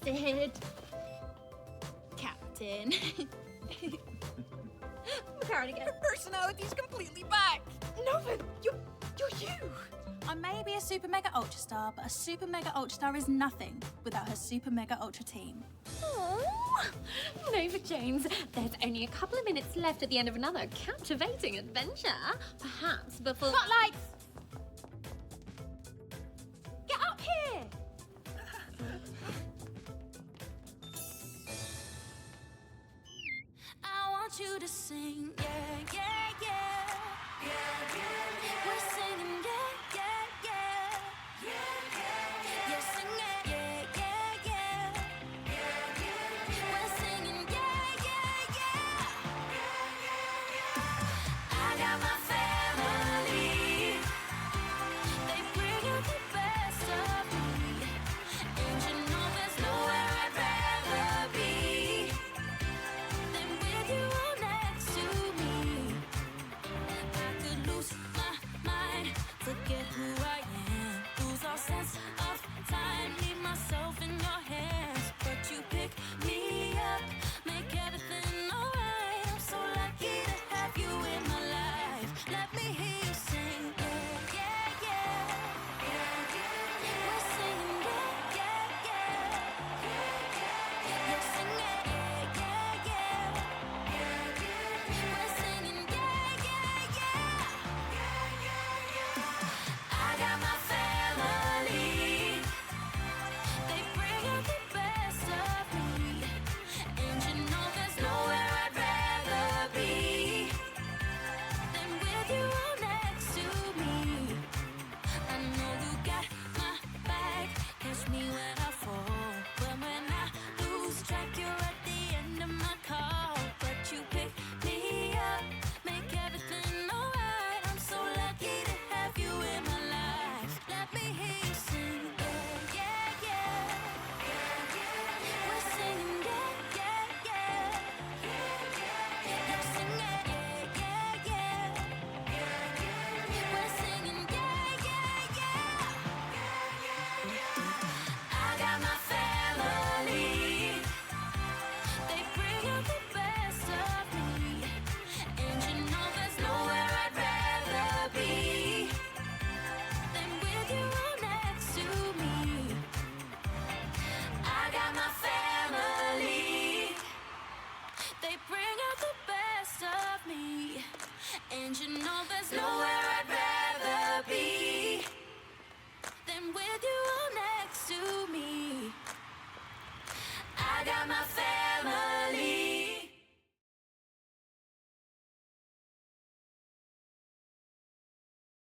Sid. Captain. McCarrigan. Her personality's completely back. Nova, you're you. I may be a super mega ultra star, but a super mega ultra star is nothing without her super mega ultra team. Oh, Nova Jones, there's only a couple of minutes left at the end of another captivating adventure. Perhaps before... Spotlights! Get up here! I want you to sing, yeah, yeah, yeah. Yeah, yeah, yeah. We're singing, yeah, yeah, yeah. Yeah, yeah, yeah. You're singing, yeah, yeah, yeah. Yeah, yeah, yeah. We're singing, yeah, yeah, yeah. Yeah, yeah, yeah. I got my family. They bring out the best of me. And you know there's nowhere I'd rather be than with you all next to me. I could lose my mind, forget who I am, lose all sense of time, leave myself in your hands. But you pick me up, make everything alright. I'm so lucky to have you in my life. Let me hear you sing, yeah, yeah, yeah. Yeah, yeah, yeah. We're singing, yeah, yeah, yeah. Yeah, yeah, yeah. You're singing, yeah, yeah, yeah. Yeah, yeah, yeah. We're singing, yeah, yeah, yeah. Yeah, yeah, yeah. I got my family. They bring out the best of me. And you know there's nowhere I'd rather be than with you all next to me. I know you got my back, catch me when I fall. But when I lose track, you're at the end of my call. But you pick me up, make everything alright. I'm so lucky to have you in my life. Let me hear you sing, yeah, yeah, yeah. Yeah, yeah, yeah. We're singing, yeah, yeah, yeah. Yeah, yeah, yeah. You're singing, yeah, yeah, yeah. Yeah, yeah, yeah. We're singing, yeah, yeah, yeah. Yeah, yeah, yeah. I got my family. They bring out the best of me. And you know there's nowhere I'd rather be than with you all next to me. I got my family. They bring out the best of me. And you know there's nowhere I'd rather be than with you all next to me. I got my